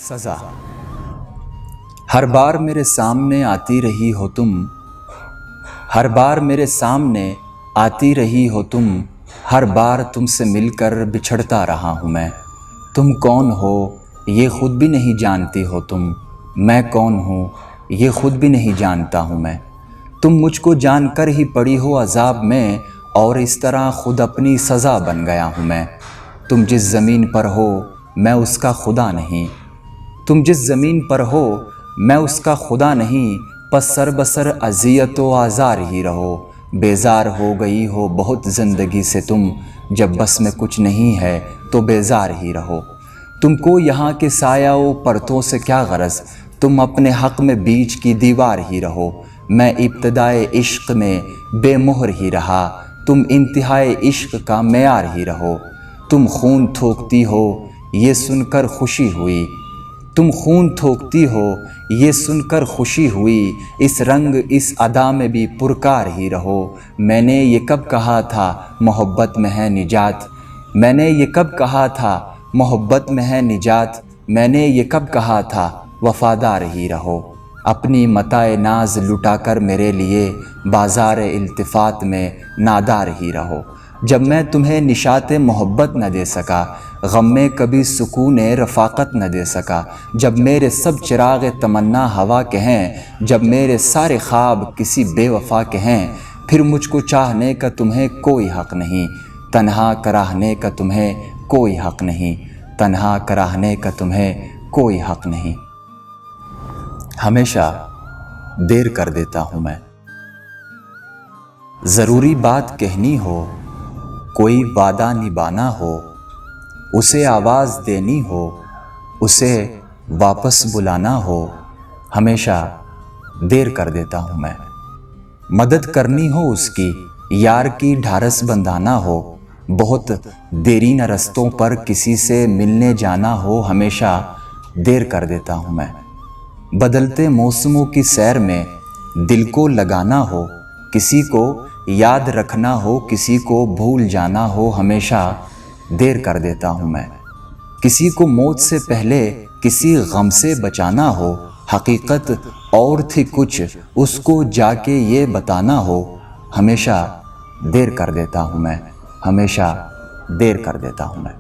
سزا۔ ہر بار میرے سامنے آتی رہی ہو تم، ہر بار میرے سامنے آتی رہی ہو تم، ہر بار تم سے مل کر بچھڑتا رہا ہوں میں۔ تم کون ہو یہ خود بھی نہیں جانتی ہو تم، میں کون ہوں یہ خود بھی نہیں جانتا ہوں میں۔ تم مجھ کو جان کر ہی پڑی ہو عذاب میں، اور اس طرح خود اپنی سزا بن گیا ہوں میں۔ تم جس زمین پر ہو میں اس کا خدا نہیں، تم جس زمین پر ہو میں اس کا خدا نہیں، پس سر بسر اذیت و آزار ہی رہو۔ بیزار ہو گئی ہو بہت زندگی سے تم، جب بس میں کچھ نہیں ہے تو بیزار ہی رہو۔ تم کو یہاں کے سایہ و پرتوں سے کیا غرض، تم اپنے حق میں بیچ کی دیوار ہی رہو۔ میں ابتدائے عشق میں بے مہر ہی رہا، تم انتہائے عشق کا معیار ہی رہو۔ تم خون تھوکتی ہو یہ سن کر خوشی ہوئی، تم خون تھوکتی ہو یہ سن کر خوشی ہوئی، اس رنگ اس ادا میں بھی پرکار ہی رہو۔ میں نے یہ کب کہا تھا محبت میں ہے نجات، میں نے یہ کب کہا تھا محبت میں ہے نجات، میں نے یہ کب کہا تھا وفادار ہی رہو۔ اپنی متاع ناز لٹا کر میرے لیے بازار التفات میں نادار ہی رہو۔ جب میں تمہیں نشاط محبت نہ دے سکا، غم میں کبھی سکون رفاقت نہ دے سکا، جب میرے سب چراغ تمنا ہوا کے ہیں، جب میرے سارے خواب کسی بے وفا کے ہیں، پھر مجھ کو چاہنے کا تمہیں کوئی حق نہیں، تنہا کراہنے کا تمہیں کوئی حق نہیں، تنہا کراہنے کا تمہیں کوئی حق نہیں۔ ہمیشہ دیر کر دیتا ہوں میں۔ ضروری بات کہنی ہو، کوئی وعدہ نبھانا ہو، اسے آواز دینی ہو، اسے واپس بلانا ہو، ہمیشہ دیر کر دیتا ہوں میں۔ مدد کرنی ہو اس کی، یار کی ڈھارس بندھانا ہو، بہت دیرینہ رستوں پر کسی سے ملنے جانا ہو، ہمیشہ دیر کر دیتا ہوں میں۔ بدلتے موسموں کی سیر میں دل کو لگانا ہو، کسی کو یاد رکھنا ہو، کسی کو بھول جانا ہو، ہمیشہ دیر کر دیتا ہوں میں۔ کسی کو موت سے پہلے کسی غم سے بچانا ہو، حقیقت اور تھی کچھ اس کو جا کے یہ بتانا ہو، ہمیشہ دیر کر دیتا ہوں میں، ہمیشہ دیر کر دیتا ہوں میں۔